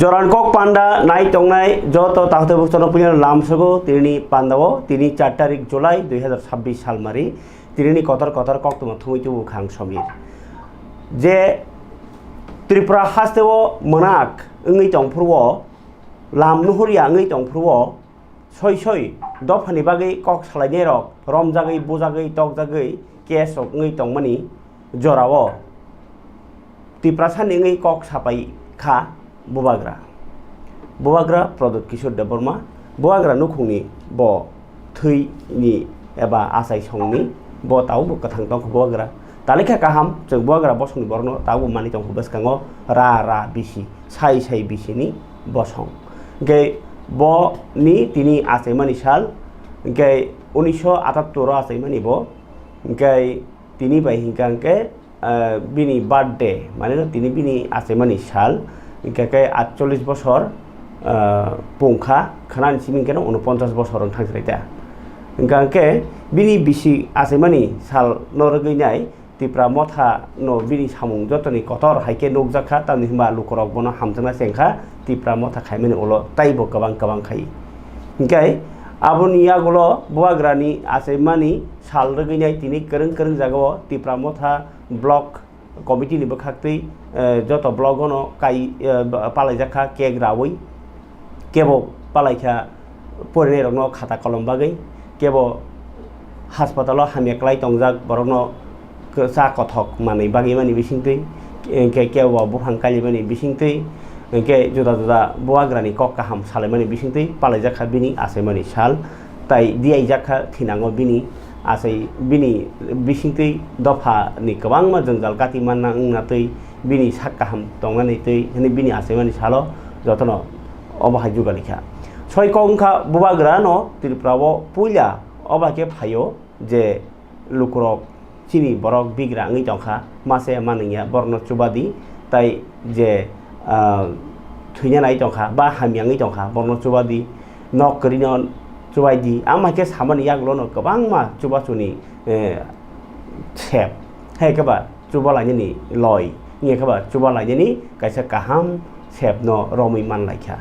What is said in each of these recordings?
জরানকক পান্ডা নাই টংনাই যত তাহতে বস্তন পুজোর লামসগো তিনি পান্দাও তিনি 4 তারিখ জুলাই 2026 সাল মারি তিনি কতর কতর কক্তম থুইতু খাং সমীর যে ত্রিপুরা হাস্তেও মনাক ওই টংফুরও লাম নুহরিয়া ওই টংফুরও সই সই দফানি বাগै কক সালাইने रक रम जागै बोजागै तक जागै केस ओइ टंगमानि जराओ ত্রিপুরা सानि ओइ कक सापाई खा बुबाग्रा प्रदुत किशोर देबबर्मा बुबाग्रा नुखुंनि ब थैनि एबा आसाय संनि ब ताव कथां दं बुबाग्रा तालिका गाहाम जों बुबाग्रा बसंनि बरनो ताव मानि दं बसकांगो रा बिसि साइ बिसिनि बसं गे ब नि तिनि आसायमानि साल गे 1978 आसायमानि ब गे तिनि बायहिंकांके बिनि बार्थडे माने तिनि बिनि आसायमानि साल इनके 48 बছর पंखा खाना सिमिंके 49 बছर थांसरायदा इनके बिनि बिसि आसायमानि साल नरगैनाय तिप्रा मथा न बिनि सामुं जतनि कतर हाइके नगजाखा तानि हिमा लुकरक बनो हामजना सेंखा तिप्रा मथा खायमानि उलो ताइबो गोबां खाय इनके आबुनिया गलो बुवाग्रानि आसायमानि साल रगैनाय तिनि करं जागाव तिप्रा मथा ब्लक कमिटी नि बखाक्तै जत ब्लगनो काई पालायजाखा केक रावै केबो पालायखा परिने रंनो खाता कलम बागै केबो हास्पातालाव हामेक्लाय तंजाक बरनो सा कथक मानै बागै मानि बिसिंतै के केबो बुहां कालि मानि बिसिंतै के जुदा बुवाग्रानि कक काहाम सालायमानि बिसिंतै पालायजाखा बिनि आसायमानि साल ताइ दियाइ जाखा थिनांगो बिनि आसाय बिनि बिसिंतै दफा नि गोबां मा जंजाल काति मानना नातै बिनि साकाहाम तंनानै तै हनि बिनि आसायमानि सालो जतन अबाहाय जुगालिखा सयकंखा बुबाग्रा न त्रिपुराव पुइला अबाके फायो जे लुकुरक चिनि बरक बिग्रा ओइ तंखा मासे मानैया बर्न चुबादि ताइ जे थुइना नाय तंखा बा हामियाङै तंखा बर्न चुबादि नक करिनो चुबायदि आमाके सामानि यागलोनो गोबां मा चुबाचुनि सेप हेकेबा चुबालायनि लय निखेबा चुबालायनि कायसा गाहाम सेप न रमै मानलायखा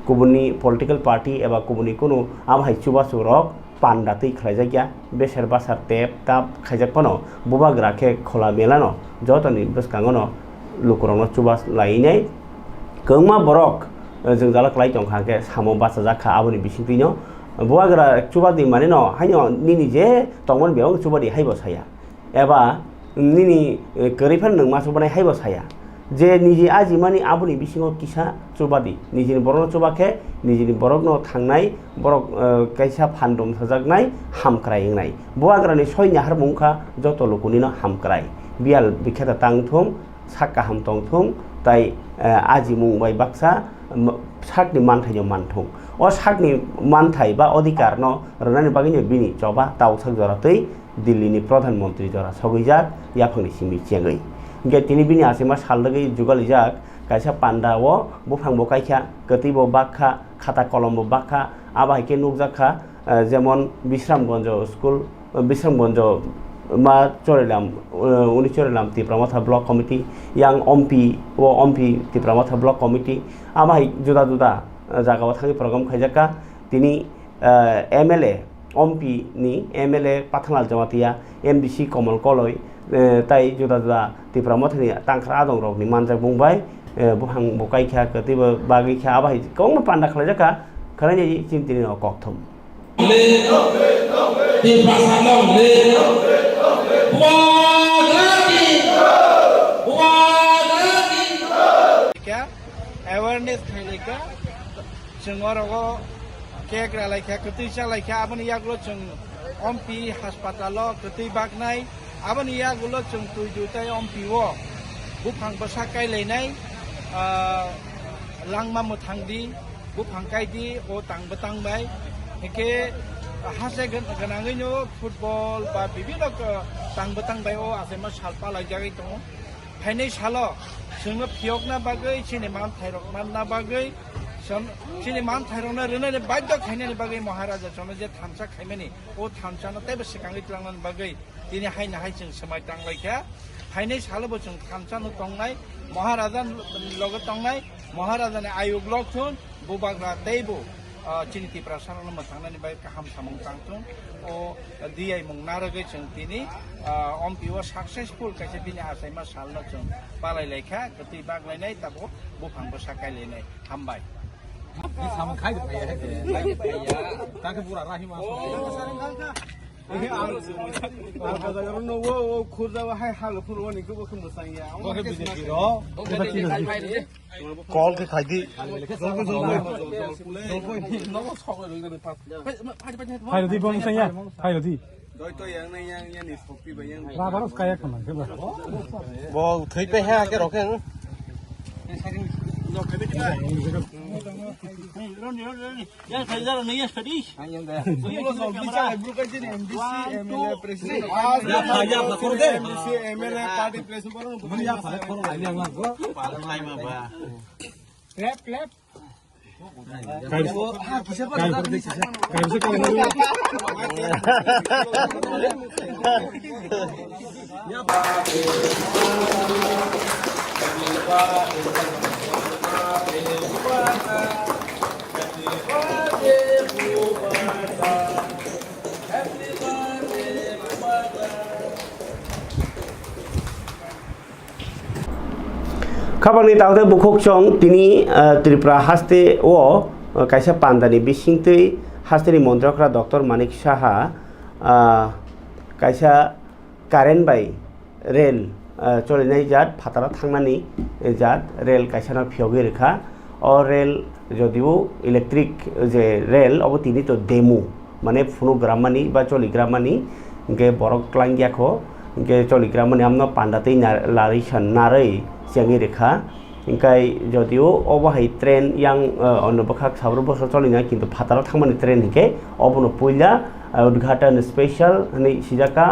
गुबुननि पलिटिकल पार्टी एबा गुबुननि कुनु आमाहाय चुबाचुरक पान्डातै खायजागिया बेसेर बासार टेप ताप खायजाकपनो बुबाग्राखे खोला मेलानो जतनि बसकांगनो लुकुरंनो चुबास लायनाय गोमा बरक जों जालाकलाय दंखाके सामो बासा जाखा आबुनि बिसिंतैनो बुवाग्रा चुबादि माने न हायनो निनि जे तंमोन बेयाव चुबादि हायबो साया एबा निनि गरिफान नों मासुबानाय हायबो साया जे निजि आजि माने आबुनि बिसिङाव किसा चुबादि निजिनि बरनो चुबाखे निजिनि बरकनो थांनाय बरक कायसा फानदम सजागनाय हामक्रायनाय बुवाग्रानि सयना हारमुंखा जत लुकुनिनो हामक्राय बियाल बिखेता तांथुम साक्का हाम तंथुम ताइ आजि मुंबाय बाक्सा साकनि मानथायनो मानथुं अ साकनि मानथाय बा अधिकार न रनानि बागैनो बिनि जबा तावसाक जरातै दिल्लीनि प्रधानमन्त्री जरा सगैजाक याफांनि सिमि चेङै गे तिनि बिनि आसिमा सालदगै जुगालिजाक कायसा पान्डाओ बुफां बकायखा गतिबो बाखा खाता कलमबो बाखा आबाहायके नुगजाखा जेमन विश्रामगंज स्कुल विश्रामगंज मा चोरेलाम उनि चोरेलाम तिप्रामथा ब्लक कमिटी यां ओमपी तिप्रामथा ब्लक कमिटी आमाहाय जुदा जागाव थाङै प्रग्राम खायजाका तिनि एमएलए ओमपी नि एमएलए पाथांलाल जमातिया एमडीसी कमल कलय ताइ जुदा तिप्रामथानि तांख्रा आदं रकनि मानजाक बुंबाय बुहां बकायखा गतिबो बागैखा आबाहाय गोबां पान्डा खालायजाका खालायनाय चिन्तिनि कक्थम awareness खायलायखा जों अरगो केक रायलायखा गतै जालायखा आबनि यागलो जों ओमपी हास्पातालाव गतै बागनाय आबनि यागलो जों तुइदुताय ओमपी वो बुफां बसा कायलायनाय लांमा मोथांदि बुफां कायदि ओ तांबो तांबाय एके हासे गोनाङैनो फुटबल बा बिभिन्न तांबो तांबाय ओ आसेमा सालपा लायजागै दङ फायनै सालो जोङो फियकना बागै सिनेमा थायरकना बागै सिनेमा थायरकना रनानै बाध्य खायनायनि बागै महाराजा जनो जे थामसा खायमानि ओ थामसानो ताइबो सिकाङै लांनानै बागै दिनै हायना हाय जों समाय तांलायखा फायनै सालोबो जों थामसानो तंनाय महाराजा लगे तंनाय महाराजानि आयोग लकथुन बुबाग्रा दैबो चिनिति प्रसारण मोथांनानि बाय काहाम सामं तांथुन ओ दियाइ मुं नारगै जों दिनि अम्पिओ सक्सेसफुल कैसे दिनि आसाइमा सालनो जों पालाय लेखा गति बागलायनाय ताबो बुफांबो साकायलायनाय हामबाय सामं खाइ दे भैया ताके पूरा राहि मा कॉल के खाई दी फाइल दी बंग सैया फाइल दी राबारस काया खाना के बा वो थई पे है आके रोके Kabangni tawte bukhok chong tini Tripura haste o kaisa pandani bisingtui hasteni montrokra Dr. Manik Saha kaisa current by rail cholinai jat phatara thangnani jat rail kaisa na phiogi rekha or rail jodiu electric je rail obo tini to demo mane phonogram mani ba choligram mani ge borok klangyakho ge choligram mani amno pandatei lari san narai siangi rekha ingkai jodio obahai train yang onno bakhak sabro bosor cholina kintu phatara thangmani train hike obono poila udghatan special hani sijaka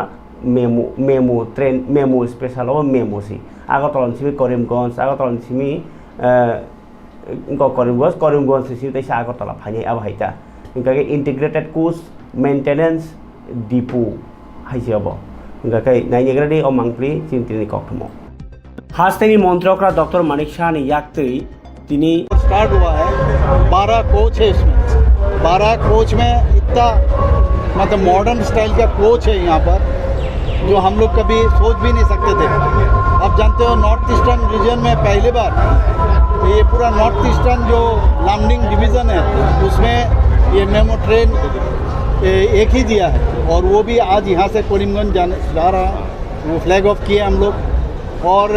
memo train memo special obo memo si agotolan simi Karimganj agotolan simi Karimganj simi tai agotola phani abahaita ingkai integrated course maintenance depot haisi obo ingkai nainyegrade o mangpli chintini kokthmo हास्तेनी मंत्रकरा doctor Manik Shah ने याक्तई तिनी start हुआ है 12 coach है इसमें 12 coach में इतना मतलब मॉडर्न स्टाइल का कोच है यहाँ पर जो हम लोग कभी सोच भी नहीं सकते थे। अब जानते हो नॉर्थ ईस्टर्न रीजन में पहली बार ये पूरा नॉर्थ ईस्टर्न जो लामडिंग डिवीज़न है उसमें ये मेमो ट्रेन एक ही दिया है और वो भी आज यहाँ से करीमगंज जा रहा है। वो फ्लैग ऑफ किए हम लोग और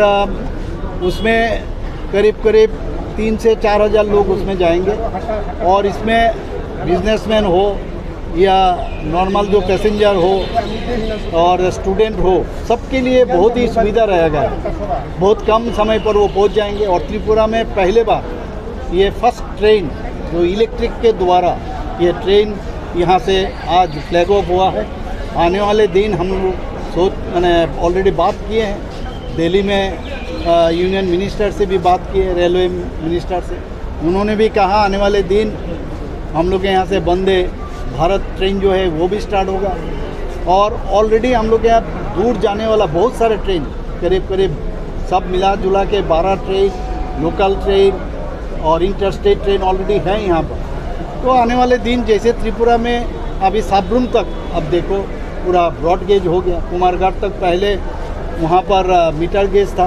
उसमें करीब 3 से 4 हज़ार लोग उसमें जाएंगे और इसमें बिजनेसमैन हो या नॉर्मल जो पैसेंजर हो और स्टूडेंट हो सबके लिए बहुत ही सुविधा रहेगा। बहुत कम समय पर वो पहुंच जाएंगे और त्रिपुरा में पहले बार ये फर्स्ट ट्रेन जो इलेक्ट्रिक के द्वारा ये ट्रेन यहाँ से आज फ्लैग ऑफ हुआ है। आने वाले दिन हम लोग मैंने ऑलरेडी बात किए हैं दिल्ली में यूनियन मिनिस्टर से भी बात की है, रेलवे मिनिस्टर से। उन्होंने भी कहा आने वाले दिन हम लोग के यहाँ से वंदे भारत ट्रेन जो है वो भी स्टार्ट होगा और ऑलरेडी हम लोग यहाँ दूर जाने वाला बहुत सारे ट्रेन करीब सब मिला जुला के 12 ट्रेन लोकल ट्रेन और इंटरस्टेट ट्रेन ऑलरेडी है यहाँ पर। तो आने वाले दिन जैसे त्रिपुरा में अभी साबरूम तक अब देखो पूरा ब्रॉड गेज हो गया, कुमारघाट तक पहले वहाँ पर मीटर गेज था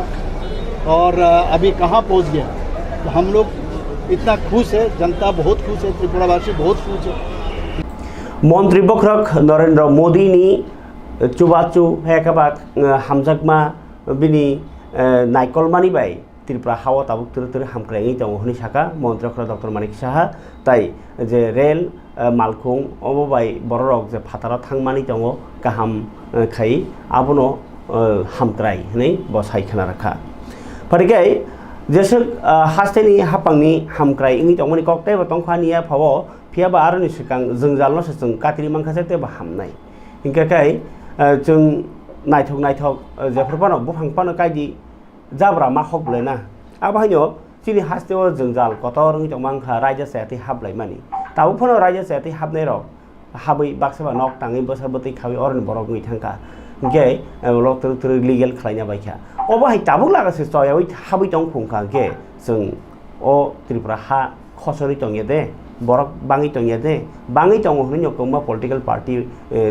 और अभी कहाँ पहुँच गया। तो हम लोग इतना खुश है, जनता बहुत खुश है, त्रिपुरावासी बहुत खुश है। मंत्री बख्रक नरेंद्र मोदी नि चुबाचु हेकाबाक हामजाकमा बिनी नाइकलमानी बाय त्रिपुरा हावा ताबुक तर हामक्रायनि दङ हनि साका मंत्रीखरा डॉक्टर मानिक साहा ताई जे रेल मालखुं अबो बाय बररक जे फातारा थांमानि दङ गाहाम खाय आबनो हामक्राय हनै बसाय खाना रखा फरिकाय जेसो हास्तेनि हापांनि हामक्राय इंनि दङनि कक्टे बतंखानिया फावो फियाबा आरोनि सिगां जों जालनो जों कातिरि मांखासे तेबा हामनाय इंकाय जों नायथक जेफोरबानो बुफांपानो कायदि जाब्रा मा हकब्लेना आबाहायनो चिनि हास्तेव जों जाल कतरनि दंमांखा रायजो सायाति हाबलाय मानि ताबो फनो रायजो सायाति हाबनाय र हाबै बाक्साबा नक ताङै बोसोरबोतै खाबै अरन बरगनि थांखा गे लटर लीगल खालायना बायखा अबाहाय ताबुक लागासे चयावै हाबै दं फुंखा गे जों o Tripura ha khosori tongye de borok bangi tongye de bangi tongo hni nyokoma political party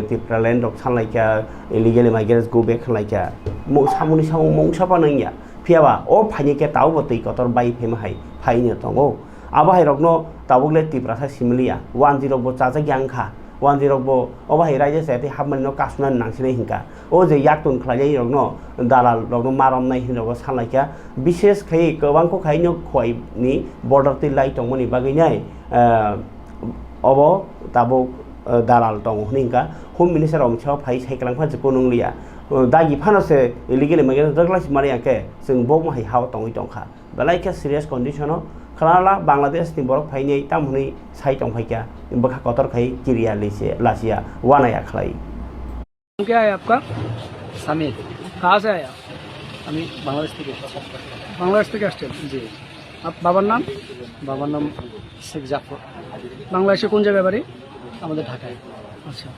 Tripura land rok sanlaika illegal migrants go back khlaika mo samuni samung mong sapa nangya phiaba o phaini ke tau botei kotor bai phema hai phaini tongo aba hai rokno tabugle Tripura sa simlia 10 bo chaja gyangkha 10 bo oba hai raja sete hamman no kasna nangsine hinka o je yaktun khlajai rokno dalal rokno marom nai hinro sanlaika বিশেষ khai kobang ko khai no khoi ni border ti lai tongmoni bagai nai obo tabo dalal tong hninga home minister om chau phai saiklang pha jiko nunglia dagi phano se illegal migrant daglas maria ke sing bok ma hai haw tong tongkha balai ke serious condition o khala Bangladesh ni borok phai nei tam hni sai tong phai kya bakha kotor khai kiria lise lasia wanaya khlai क्या है आपका? समीर कहाँ से आया? আমি বাংলাদেশ থেকে बांग्लादेश থেকে আসছেন জি आप बाবার नाम? বাবার নাম শেখ জাফর বাংলাদেশে কোন জায়গায় বাড়ি? আমাদের ঢাকায় আচ্ছা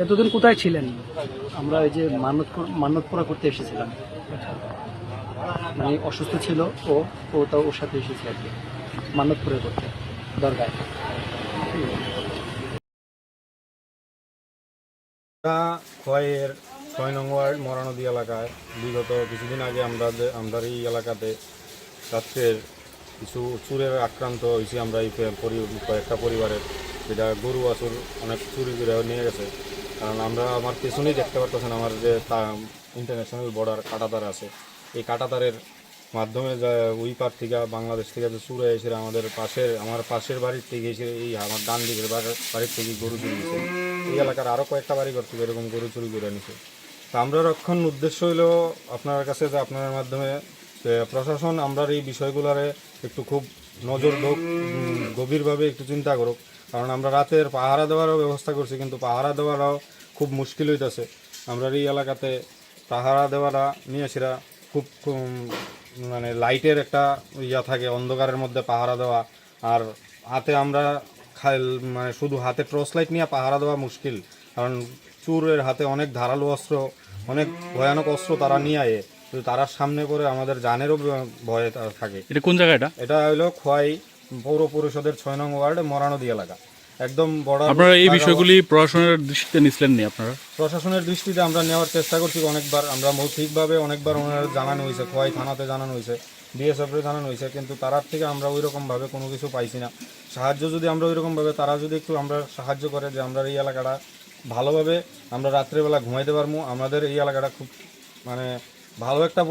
এতদিন কোথায় ছিলেন? আমরা ওই যে মানত পুরা করতে এসেছিলাম মানে অসুস্থ ছিল ও তাও ওর সাথে এসেছে আর কি মানত পুরা করতে দরগায় খোয়াইয়ের 6 নং ওয়ার্ড মরানদী এলাকায় বিগত কিছুদিন আগে আমরা এই এলাকাতে রাত্রের কিছু চুরের আক্রান্ত হয়েছি আমরা এই কয়েকটা পরিবারের যেটা গরু বাছুর অনেক চুরি করে নিয়ে গেছে কারণ আমার পেছনেই দেখতে পারতেছেন আমার যে ইন্টারন্যাশনাল বর্ডার কাঁটাতার আছে এই কাঁটাতারের মাধ্যমে ওই পার থেকে বাংলাদেশ থেকে যে চুরে এসে আমার পাশের বাড়ির থেকে এসে এই আমার ডান দিকের বাড়ির থেকে গরু চুরি গেছে এই এলাকার আরও কয়েকটা বাড়ি করতে এরকম গরু চুরি করে নিছে তা আমরা রক্ষণ উদ্দেশ্য হইল আপনার কাছে যে আপনার মাধ্যমে প্রশাসন আমরা এই বিষয়গুলোরে একটু খুব নজর হোক গভীরভাবে একটু চিন্তা করুক কারণ আমরা রাতের পাহারা দেওয়ারও ব্যবস্থা করছি কিন্তু পাহারা দেওয়ারও খুব মুশকিল হইতেছে আমরা এই এলাকাতে পাহারা দেওয়ারা নিয়ে সেরা খুব মানে লাইটের একটা ইয়া থাকে অন্ধকারের মধ্যে পাহারা দেওয়া আর হাতে আমরা মানে শুধু হাতে টর্চ লাইট নিয়ে পাহারা দেওয়া মুশকিল কারণ চোরের হাতে অনেক ধারালো অস্ত্র অনেক ভয়ানক অস্ত্র তারা নিয়ে আয়ে কিন্তু তার সামনে করে আমাদের জানেরও ভয় থাকে এটা কোন জায়গা এটা হলো খোয়াই পৌর পরিষদের 6 নং ওয়ার্ড মরানদী এলাকা একদম বড় আপনারা এই বিষয়গুলি প্রশাসনের দৃষ্টিতে নিছিলেন নি আপনারা প্রশাসনের দৃষ্টিতে আমরা নেওয়ার চেষ্টা করছি অনেকবার আমরা মৌখিকভাবে অনেকবার ওনারা জানানো হয়েছে খোয়াই থানাতে জানানো হয়েছে বিএসএফে জানানো হয়েছে কিন্তু তারার থেকে আমরা ওইরকমভাবে কোনো কিছু পাইছি না সাহায্য যদি আমরা ওইরকমভাবে তারা যদি একটু আমরা সাহায্য করে যে আমরা এই এলাকাটা ভালোভাবে আমরা রাত্রেবেলা ঘুমাইতে পারবো আমাদের এই এলাকাটা খুব মানে ভালো একটা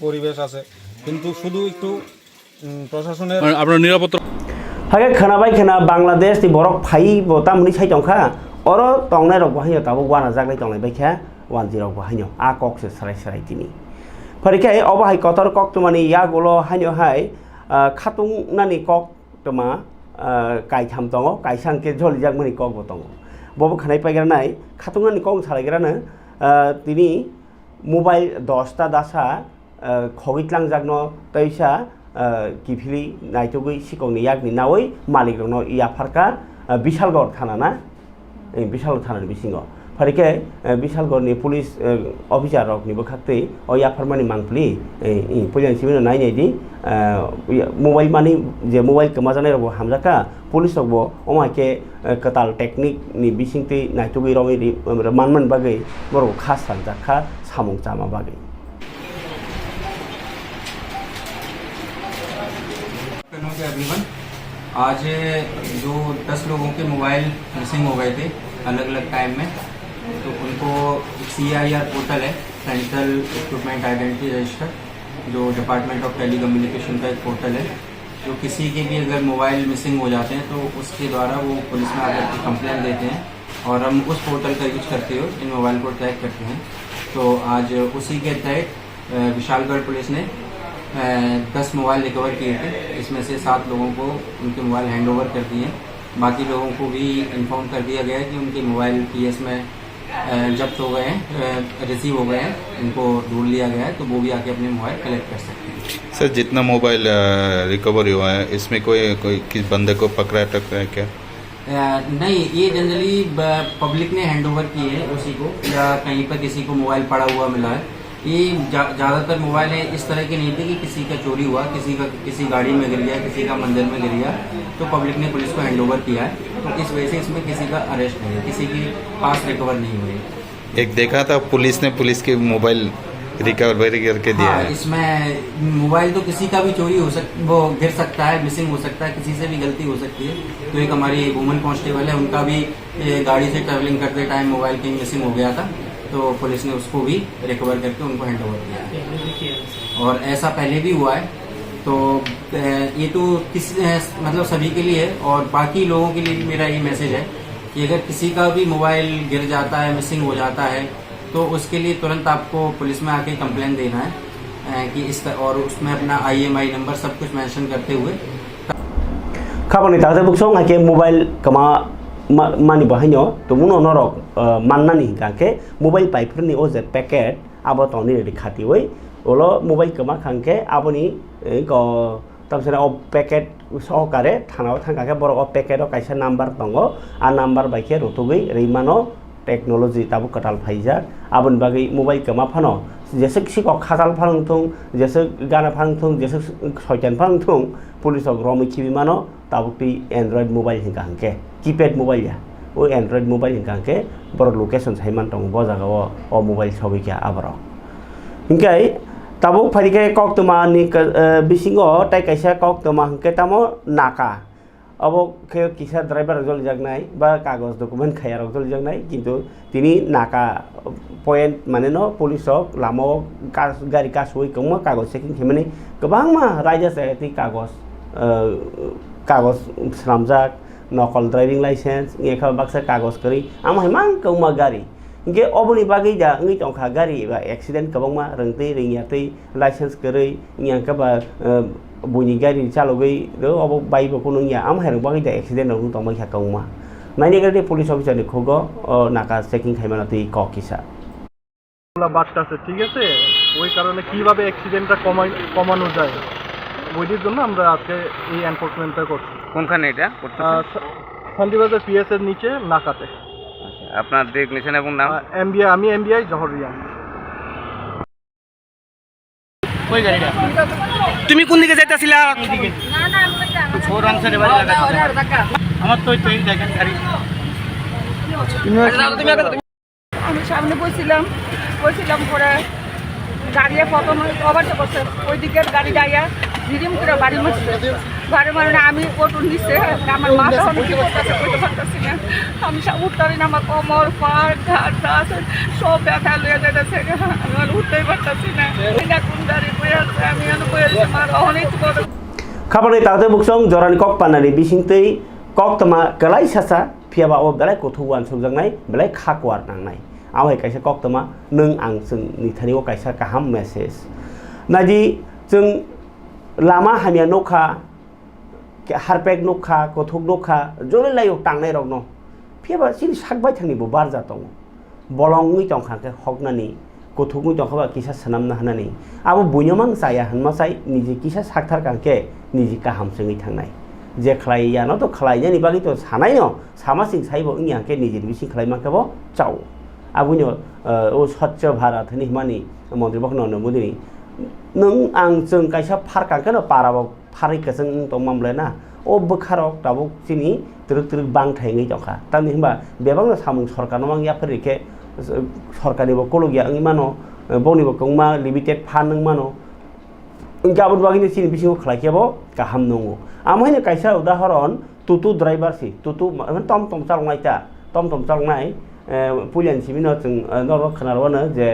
পরিবেশ আছে কিন্তু শুধু একটু প্রশাসনের আপনার নিরাপত্তা hage khana bai khana Bangladesh ti borok phai bo tamni sai tongkha oro tongnai rok bahai tabo wana jaglai tonglai bai kha 10 rok bahai a kok se sarai tini parikai obahai kotor kok tumani ya golo hanyo hai khatung nani kok tuma kai tham tongo kai sangke joli jagmani kok bo tongo bobo khanai paigra nai khatung nani kok salaigra na tini mobile 10 ta dasa khogitlang jagno taisa কিফিলি নাইতগৈ সিকংনি yakhni নাওই মালিক রনো ইয়া ফারকা বিশালগড় থানা না এই বিশালগড় থানার বিসিঙ্গ ফারিকে বিশালগড়নি police officer রকনি বখাতে ও ইয়া ফারমানি মাংপলি এই poison Simin নাইনাইদি mobile money যে mobile কমাজানাই রব হামজাকা police রব ওমাকে কতাল technique ni বিসিংতে নাইতগৈ রমি মানমান বাগৈ বড় খাস সানজাখা সামং চামা বাগৈ एवरीवन आज जो 10 लोगों के मोबाइल मिसिंग हो गए थे अलग अलग टाइम में तो उनको CIR पोर्टल है सेंट्रल इक्विपमेंट आइडेंटिटी रजिस्टर जो डिपार्टमेंट ऑफ टेली कम्युनिकेशन का एक पोर्टल है जो किसी के भी अगर मोबाइल मिसिंग हो जाते हैं तो उसके द्वारा वो पुलिस में आकर के कंप्लेंट देते हैं और हम उस पोर्टल का यूज करते हुए इन मोबाइल को ट्रैक करते हैं तो आज उसी के तहत विशालगढ़ पुलिस ने 10 मोबाइल रिकवर किए थे इसमें से 7 लोगों को उनके मोबाइल हैंड ओवर कर दिए बाकी लोगों को भी इन्फॉर्म कर दिया गया है कि उनके मोबाइल PS में जब्त हो गए हैं रिसीव हो गए हैं इनको ढूंढ लिया गया है तो वो भी आके अपने मोबाइल कलेक्ट कर सकते हैं सर जितना मोबाइल रिकवर हुआ है इसमें कोई किस बंदे को पकड़ा है क्या नहीं ये जनरली पब्लिक ने हैंड ओवर किए हैं उसी को या कहीं पर किसी को मोबाइल पड़ा हुआ मिला है ये ज़्यादातर मोबाइल इस तरह के नहीं थे कि किसी का चोरी हुआ, किसी गाड़ी में गिर गया, किसी का मंदिर में गिर गया, तो पब्लिक ने पुलिस को हैंड ओवर किया है। तो इस वजह से इसमें किसी का अरेस्ट नहीं है, किसी की पास रिकवर नहीं हुई। एक देखा था पुलिस ने पुलिस के मोबाइल रिकवर करके दिया हाँ, है। इसमें मोबाइल तो किसी का भी चोरी हो वो गिर सकता है, मिसिंग हो सकता है, किसी से भी गलती हो सकती है। तो एक हमारी वुमेन कांस्टेबल है, उनका भी गाड़ी से ट्रैवलिंग करते टाइम मोबाइल कहीं मिसिंग हो गया था, तो पुलिस ने उसको भी रिकवर करके उनको हैंड ओवर किया। और ऐसा पहले भी हुआ है, तो ये तो मतलब सभी के लिए है। और बाकी लोगों के लिए भी मेरा ये मैसेज है कि अगर किसी का भी मोबाइल गिर जाता है, मिसिंग हो जाता है, तो उसके लिए तुरंत आपको पुलिस में आके कंप्लेंट देना है कि इस और उसमें अपना IMI नंबर सब कुछ मेंशन करते हुए। खाबन ताते बुक्सों आके मोबाइल कमा मानी बाहायनो तो मुनो नरक माननानि गाके मोबाइल पाइपफोरनि ओ जे पैकेट आबो तनि रेडि खाति वै ओलो मोबाइल कमा खांके आबोनि ग तमसेना ओ पैकेट सहकारे थानाव थांगाके बर ओ पैकेटो काइसा नाम्बार दंगो आ नाम्बार बाइके रतुगै रैमानो टेक्नोलॉजी ताबो कटाल फाइजा आबन बागै मोबाइल कमा फानो जैसे किसी को खाताल फांगथुं जैसे गाना फांगथुं जैसे सयतान फांगथुं पुलिस रमी खिबिमानो ताबुकटी एंड्रॉइड मोबाइल हिंगा हंके कीपैड मोबाइल या वो एंड्रॉइड मोबाइल हिंगा हंके बर लोकेशन साइमान दं बजागा ओ मोबाइल सबिका आबरो हिंगाय ताबुक फारिके कक्तमानि बिसिंगो ताइ काइसा कक्तमा हंके तामो नाका अब किसा ड्राइवर जल जागनाय बा कागज डकुमेंट खायार जल जागनाय किन्तु तिनी नाका पॉइंट माने न पुलिस लामो गाड़ी कासुई कम कागज चेकिंग खेमनि गोबां मा रायजा सायति कागज स्रामजाक नकल ड्राइविंग लाइसेंस एखा बाक्सा कागज करी आमहाय मा कौमा गाड़ी इनके अबनि बागै दा ओइ तंखा गाड़ी बा एक्सीडेंट गोबां मा रोंतै रिंयातै लाइसेंस करै इयांका बा बुनी गाड़ी चालुगै रो अब बाइबको नंया आमहाय बागै दा एक्सीडेंट नु तंमा खा कौमा नाइनेगरे पुलिस ऑफिसर नि खोगो नाका चेकिंग खाइमाना तै किसा বাচ্চাছে ঠিক আছে ওই কারণে কিভাবে অ্যাক্সিডেন্টটা কমানো যায় ওইটির জন্য আমরা আজকে এই এনফোর্সমেন্টটা করছি। কোনখানে এটা শান্তিবাজার PS এর নিচে নাকাতে। আপনার ডেজিগনেশন এবং নাম? আমি MBI জহর রিয়ান। ওই গাড়িটা তুমি কোন দিকে যাইতাছিলা? না না ছোট আনসারে বাড়ি লাগা আমার তো এই দেখেন গাড়ি আমি সামনে বসছিলাম পরে গাড়ি প্রথম ওভারটেক করছে ওই দিকের গাড়ি যাইয়া রিডিম করে বাড়ি মারছে আমি অটো নিচ্ছে আমার মাথা অনেক কি করতেছে করতে পারতেছি না আমি উঠতে না আমার কোমর পাড় ঘাট সব ব্যথা লয়ে যাইতেছে আমি উঠতেই পারতেছি না কোন গাড়ি বয়ে আছে আমি বয়ে আমার অনেক বড় খাবারে তাতে বুকসং জরানি কক পানারি বিসিংতै কক तमा गलाय सासा फियाबा ओ बेलाय गथौवान सुजांनाय बेलाय खाकवार नांनाय आवहाय कायसा কক तमा नों आं जों निथानि ओ कायसा गाहाम मेसेज नादि जों लामा हामिया नखा हारपेक नखा गथौक नखा जले लायो टांनाय रगनो फियाबा सिन साकबाय थांनिबो बार जातों बलंगै तंखाके हकनानि गथौगै तंखाबा किसा सनामना हानानि आबो बुयमां जाया हनमासाय निजे किसा साकथार कांके निजे गाहाम जोङै थांनाय जे खलायानो तो खलायनायनि बागै तो सानाय न सामासिं साइबो इयाके निजे बिसि खलायमाखबो चाव आबुनो ओ स्वच्छ भारत नि मानि मन्त्रि बखनो नमुदिनि नों आं जों कायसा फारकांके न पाराबो फारैखो जों तो मामलेना ओ बोखारक दाबो सिनि तुरुक बां थायङै दखा तानि होमबा बेबांनो सामुं सरकारनो मां याफोरके सरकारनिबो कलगिया ओइ मानो बनिबो कौमा लिमिटेड फान नों मानो गाबोन बागैनो सिनि बिसिङाव खलायखेबो गाहाम नंगौ आमहायनो कायसा उदाहरण टुटु ड्राइभार सि टुटु टम चालनायता टम चालनाय पुलियान सिमिनो जों नर खोनारवानो जे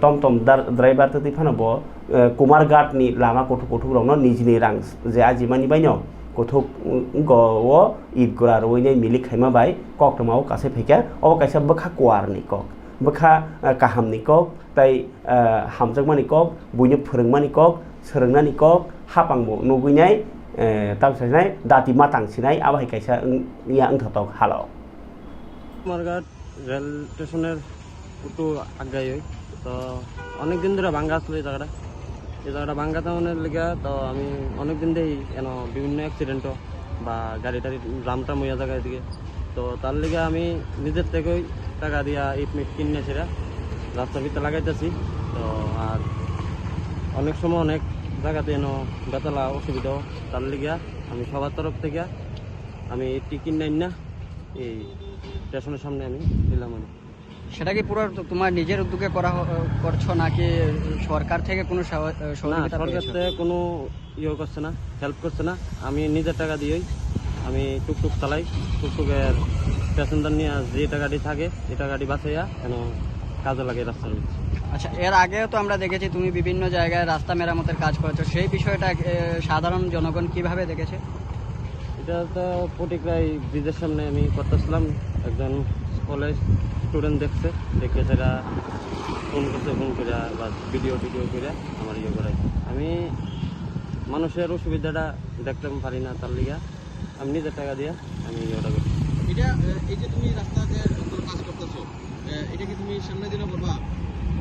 टम ड्राइभार तै फानबो कुमार घाटनि लामा गथ'रावनो निजिनि रां जे आजिमानि बायनो गथ' गो ईद गुरा रयनाय मिलिक खायमाबाय कक्टमाव कासे फैका अब कायसा बखा कुवारनि कक बखा काहामनि कक ताइ हामजोगमानि कक बुयनो फोरोंमानि कक सोलोंनानि कक हापांबो नुगैनाय तामसायनाय दाति मातांसिनाय आबाय कायसा इया अंथातक हालाव কুমারঘাট রেল স্টেশনের একটু আগাই তো অনেক দিন ধরে ভাঙ্গা আসলো এই জায়গাটা ভাঙ্গা তেমনের লেগে তো আমি অনেক দিন ধরেই কেন বিভিন্ন অ্যাক্সিডেন্টও বা গাড়ি টাড়ি রামটা মইয়া জায়গায় দিকে তো তার লেগে আমি নিজের থেকেই টাকা দিয়া ইট মিট কিনেছিলাম রাস্তার ভিতরে লাগাইতেছি তো তো আর অনেক সময় অনেক জায়গাতে এনো বেতলা অসুবিধা তার লিগা আমি সবার তরফ থেকে আমি টিকিট নেই না এই স্টেশনের সামনে আমি দিলাম। সেটা কি পুরো তোমার নিজের উদ্যোগে করছো নাকি সরকার থেকে কোনো না, সহযোগিতা সরকার পেয়েছো? থেকে কোনো ইয়ে করছে না, হেল্প করছে না। আমি নিজের টাকা দিয়েই আমি টুকটুক চালাই। টুকটুকের প্যাসেঞ্জার নিয়ে যে টাকাটি থাকে এই টাকাটি বাঁচাইয়া কেন কাজে লাগে রাস্তার মধ্যে। আচ্ছা, এর আগেও তো আমরা দেখেছি তুমি বিভিন্ন জায়গায় রাস্তা মেরামতের কাজ করেছো, সেই বিষয়টা সাধারণ জনগণ কিভাবে দেখেছে? এটা তো প্রতিক্রাই ব্রিজের সামনে আমি করতেছিলাম, একজন কলেজ স্টুডেন্ট দেখছে, দেখে সেটা ফোন করছে, ফোন করে বা ভিডিও করে আমার ইয়ে করাই। আমি মানুষের অসুবিধাটা দেখতে পারি না, তার লিগা আমি নিজের টাকা দিয়ে আমি ইয়েটা করি। এটা এই যে তুমি রাস্তাতে কাজ করতেছো, এটা কি তুমি সামনে দিনে করবা?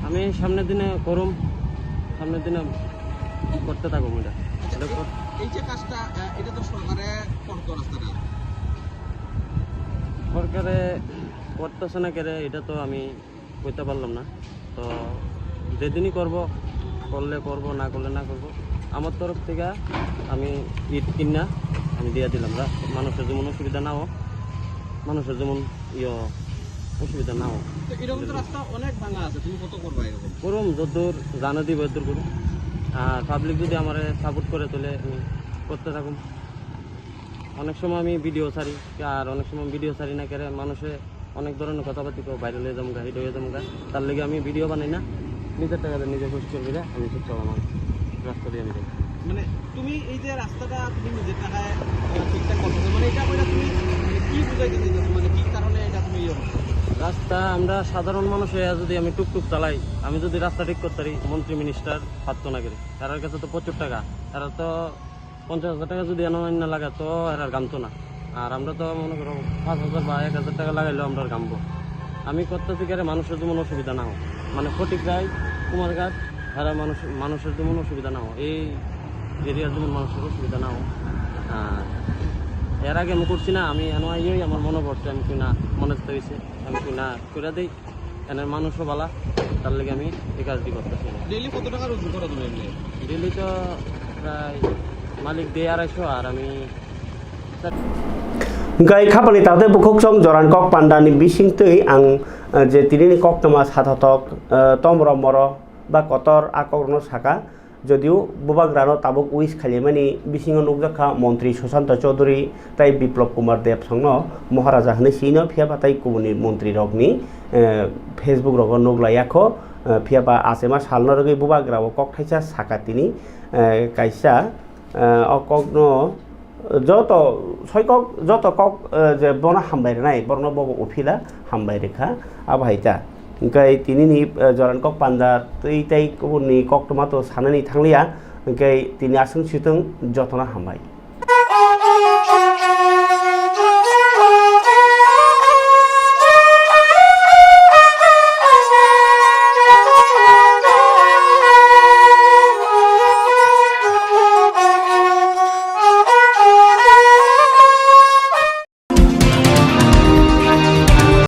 আমি সামনের দিনে করুম, সামনের দিনে করতে থাকুম। এটা এই যে কাজটা, এটা তো সরকারে করতো রাস্তাটা, সরকারে করতেছে না কেরে এটা তো আমি কইতে পারলাম না। তো যেদিনই করলে করব, না করলে না করব। আমার তরফ থেকে আমি ইট কিনা আমি দিয়ে দিলাম, মানুষের যেমন অসুবিধা না হোক, মানুষের যেমন অসুবিধা না হোক। এরকম তো রাস্তা অনেক ভাঙা আছে, তুমি কত করবা এরকম? করুম যদ্দূর জানা দিব এদ্দূর করুম। আর পাবলিক যদি আমার সাপোর্ট করে তাহলে আমি করতে থাকুম। অনেক সময় আমি ভিডিও ছাড়ি, আর অনেক সময় ভিডিও ছাড়ি না কেরে মানুষে অনেক ধরনের কথাবার্তি ভাইরাল হয়ে যাবো, হিট হয়ে যাবো। তার লেগে আমি ভিডিও বানাই না, নিজের টাকাতে নিজে কষ্ট করে আমি চুপচাপ আমার রাস্তা দিয়ে আমি যাই। মানে তুমি এই যে রাস্তাটা তুমি নিজের টাকায় ঠিকঠাক করছো, মানে এটা করে তুমি কি বুঝাইতে চাইছো, মানে কি কারণে এটা তুমি রাস্তা আমরা সাধারণ মানুষ হয়ে যদি আমি টুকটুক চালাই, আমি যদি রাস্তা ঠিক করতে পারি, মন্ত্রী মিনিস্টার পারতো না করে। এরার কাছে তো প্রচুর টাকা, এরা তো 50,000 টাকা যদি না লাগা তো এরার গামতো না। আর আমরা তো মনে করো 5,000 বা 1,000 টাকা লাগাইলেও আমরা গামবো। আমি করতেছি কেন মানুষের যেমন অসুবিধা না হোক, মানে ফটিক রায়, কুমারঘাট, এরা মানুষের যেমন অসুবিধা না হোক, এই এরিয়ার যেমন মানুষের অসুবিধা না হোক। এর আগে আমি করছি না, আমি এনআইই আমার মনে পড়ছে, আমি কিনা মনে হয়েছে আমি কিনা করে দিই, এনের মানুষও বালা, তার লেগে আমি এই কাজটি করতেছি। ডেইলি কত টাকা রোজগার করো তুমি? ডেইলি তো প্রায় মালিক দিয়ে 250, আর আমি Gai kapani tawde bukhok song joran kok pandani bising tui ang je tinini kok tama sathatok tomro moro ba kotor akogno saka যদিও বুবাগ্রানো তাবুক উইস খালিমানি বিসিংও নুকজাখা মন্ত্রী সুশান্ত চৌধুরী তাই বিপ্লব কুমার দেব সংনো মহারাজা হনে সিনো ফিয়াবা তাই কুবুনি মন্ত্রী রগনি ফেসবুক রগ নুগলায়াখো ফিয়াবা আसेमा সালনো রগै বুবাগ্রাও কক থাইসা সাকা তিনি কাইসা অকগ্ন যত ছয়কক যত কক যে বনা হামবাইরে নাই বর্ণ বব উফিলা হামবাইরেখা আবাইতা ओमफ्राय तिनिनि जरान कक पान्जा तै कुबुननि कक टमाटो सानानि थांलिया ओमफ्राय तिनि आसुं सिथुं जतना हामबाय।